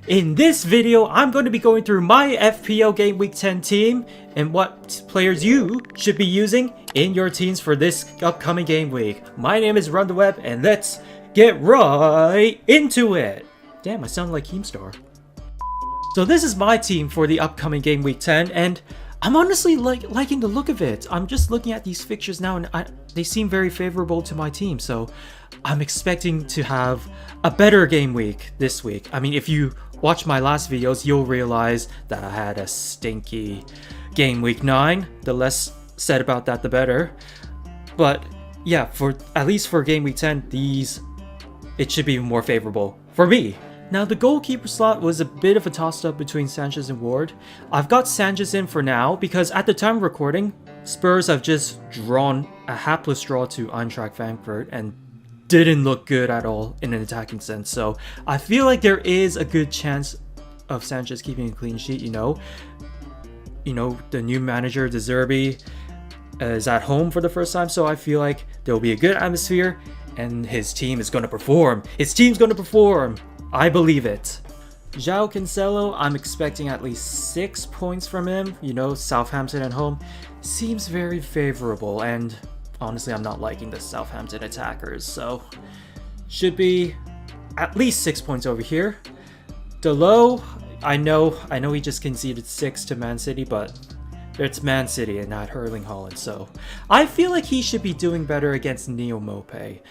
In this video, I'm going to be going through my FPL Game Week 10 team and what players you should be using in your teams for this upcoming game week. My name is Run the Web, and let's get right into it. Damn, I sound like Keemstar. So this is my team for the upcoming Game Week 10, and I'm honestly liking the look of it. I'm just looking at these fixtures now, and they seem very favorable to my team. So I'm expecting to have a better game week this week. I mean, if you watch my last videos, you'll realize that I had a stinky game week 9. The less said about that, the better. But yeah, for at least for game week 10, it should be more favorable for me. Now, the goalkeeper slot was a bit of a toss-up between Sanchez and Ward. I've got Sanchez in for now because at the time of recording, Spurs have just drawn a hapless draw to Eintracht Frankfurt and didn't look good at all in an attacking sense. So I feel like there is a good chance of Sanchez keeping a clean sheet. You know, the new manager, De Zerbi, is at home for the first time, so I feel like there'll be a good atmosphere and his team is going to perform. His team's going to perform. I believe it. João Cancelo, I'm expecting at least 6 points from him. You know, Southampton at home seems very favorable, and honestly, I'm not liking the Southampton attackers, so should be at least 6 points over here. Delo, I know he just conceded 6 to Man City, but it's Man City and not Erling Haaland, so I feel like he should be doing better against Neo Mope.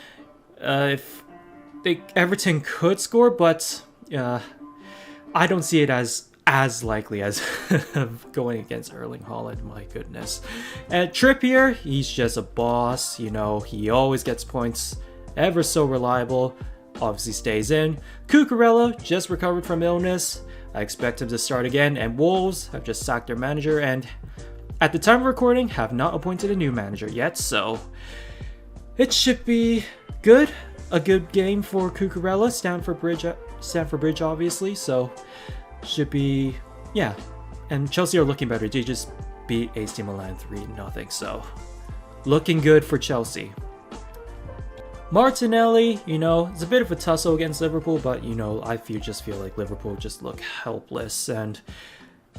Everton could score, but I don't see it as likely as going against Erling Haaland. My goodness. And Trippier, he's just a boss. You know, he always gets points. Ever so reliable. Obviously stays in. Cucurella just recovered from illness. I expect him to start again. And Wolves have just sacked their manager, and at the time of recording, have not appointed a new manager yet. So it should be good. A good game for Cucurella, Stamford Bridge, obviously. So should be, yeah. And Chelsea are looking better. They just beat AC Milan 3-0. So looking good for Chelsea. Martinelli, you know, it's a bit of a tussle against Liverpool, but you know, I just feel like Liverpool just look helpless. And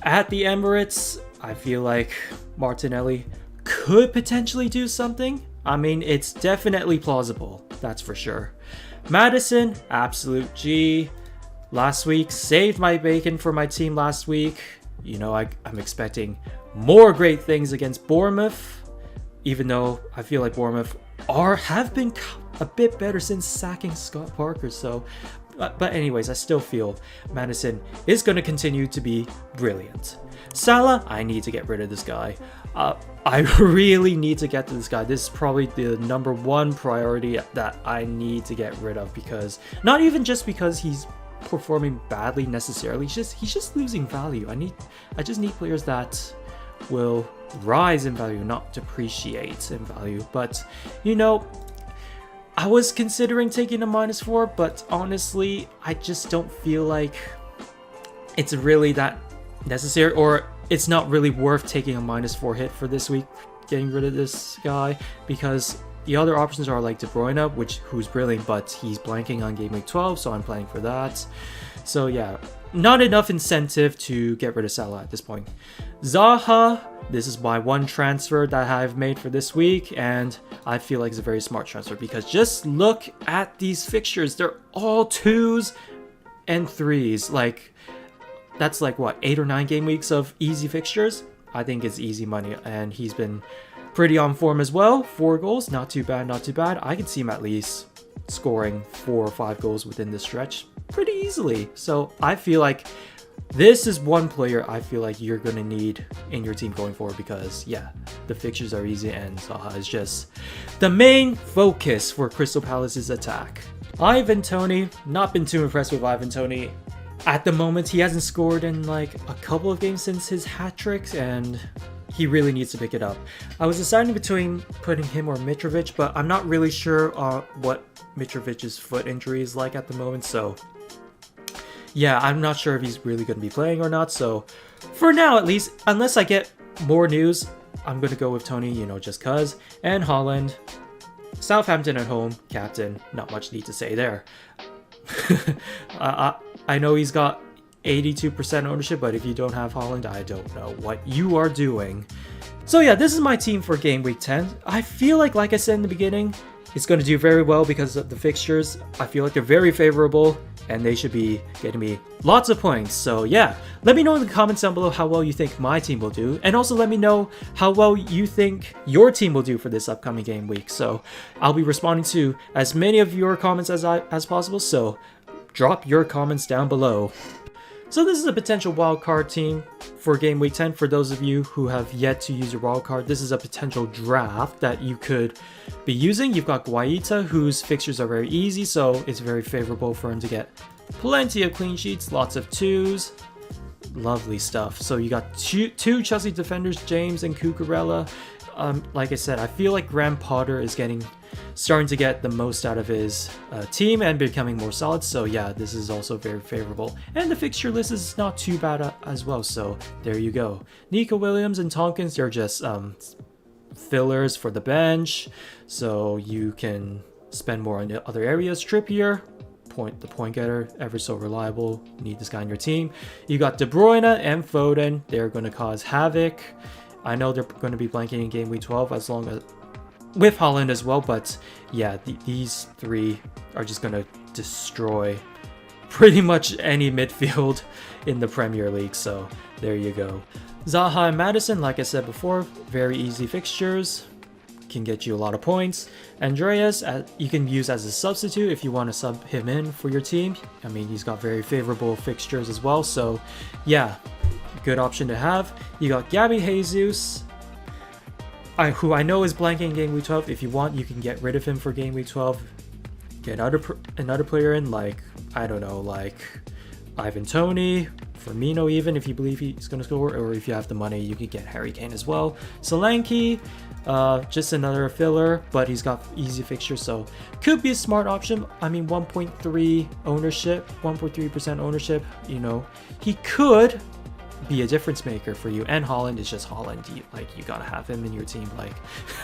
at the Emirates, I feel like Martinelli could potentially do something. I mean, it's definitely plausible, that's for sure. Maddison, absolute G. Last week, saved my bacon for my team last week. You know, I'm expecting more great things against Bournemouth, even though I feel like Bournemouth have been a bit better since sacking Scott Parker. So, but anyways, I still feel Maddison is going to continue to be brilliant. Salah, I need to get rid of this guy. I really need to get to this guy. This is probably the #1 priority that I need to get rid of, because not even just because he's performing badly necessarily, he's just losing value. I just need players that will rise in value, not depreciate in value. But you know, I was considering taking a -4, but honestly, I just don't feel like it's really that necessary, or it's not really worth taking a -4 hit for this week, getting rid of this guy, because the other options are like De Bruyne, who's brilliant, but he's blanking on game week 12, so I'm planning for that. So yeah, not enough incentive to get rid of Salah at this point. Zaha, this is my one transfer that I've made for this week, and I feel like it's a very smart transfer, because just look at these fixtures. They're all 2s and 3s. Like, that's like what, 8 or 9 game weeks of easy fixtures. I think it's easy money, and he's been pretty on form as well. 4 goals, not too bad, not too bad. I can see him at least scoring 4 or 5 goals within this stretch pretty easily. So I feel like this is one player I feel like you're gonna need in your team going forward, because yeah, the fixtures are easy and Zaha is just the main focus for Crystal Palace's attack. Ivan Toney, not been too impressed with Ivan Toney. At the moment, he hasn't scored in like a couple of games since his hat-trick, and he really needs to pick it up. I was deciding between putting him or Mitrovic, but I'm not really sure what Mitrovic's foot injury is like at the moment, so yeah, I'm not sure if he's really going to be playing or not. So for now, at least, unless I get more news, I'm going to go with Toney, you know, just cuz. And Haaland, Southampton at home, captain, not much need to say there. I know he's got 82% ownership, but if you don't have Haaland, I don't know what you are doing. So yeah, this is my team for Game Week 10. I feel like I said in the beginning, it's going to do very well because of the fixtures. I feel like they're very favorable and they should be getting me lots of points. So yeah, let me know in the comments down below how well you think my team will do. And also let me know how well you think your team will do for this upcoming game week. So I'll be responding to as many of your comments as possible. So drop your comments down below. So this is a potential wildcard team for Game Week 10. For those of you who have yet to use your wildcard, this is a potential draft that you could be using. You've got Guaita, whose fixtures are very easy, so it's very favorable for him to get plenty of clean sheets, lots of twos. Lovely stuff. So you got two Chelsea defenders, James and Cucurella. Like I said, I feel like Graham Potter is starting to get the most out of his team and becoming more solid. So yeah, this is also very favorable. And the fixture list is not too bad as well. So there you go. Nico Williams and Tompkins, they're just fillers for the bench. So you can spend more on the other areas. Trippier, the point getter, ever so reliable. Need this guy on your team. You got De Bruyne and Foden. They're going to cause havoc. I know they're going to be blanking in Game Week 12 as long as with Haaland as well, but yeah, these three are just going to destroy pretty much any midfield in the Premier League. So there you go. Zaha and Maddison, like I said before, very easy fixtures, can get you a lot of points. Andreas, you can use as a substitute if you want to sub him in for your team. I mean, he's got very favorable fixtures as well, so yeah, good option to have. You got Gabby Jesus, who I know is blanking in Game Week 12. If you want, you can get rid of him for Game Week 12. Get another player in, like, I don't know, like Ivan Toney, Firmino even, if you believe he's going to score, or if you have the money, you could get Harry Kane as well. Solanke, just another filler, but he's got easy fixtures, so could be a smart option. I mean, 1.3 ownership, 1.3% ownership, you know, he could be a difference maker for you. And Haaland is just Haaland. You gotta have him in your team. Like,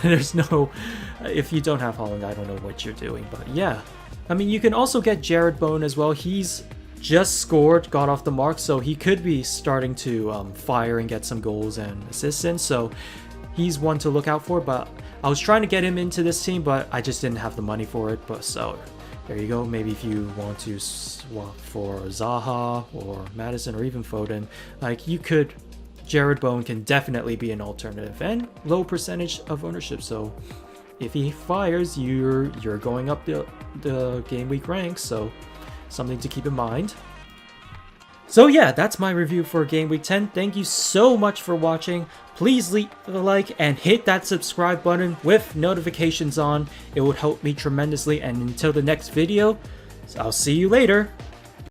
there's no, if you don't have Haaland, I don't know what you're doing. But yeah, I mean, you can also get Jared Bowen as well. He's just scored, got off the mark, so he could be starting to fire and get some goals and assists in. So he's one to look out for. But I was trying to get him into this team, but I just didn't have the money for it. But so there you go. Maybe if you want to swap for Zaha or Maddison or even Foden, like, you could, Jared Bowen can definitely be an alternative and low percentage of ownership. So if he fires, you're going up the game week ranks. So something to keep in mind. So yeah, that's my review for Game Week 10. Thank you so much for watching. Please leave a like and hit that subscribe button with notifications on. It would help me tremendously. And until the next video, I'll see you later.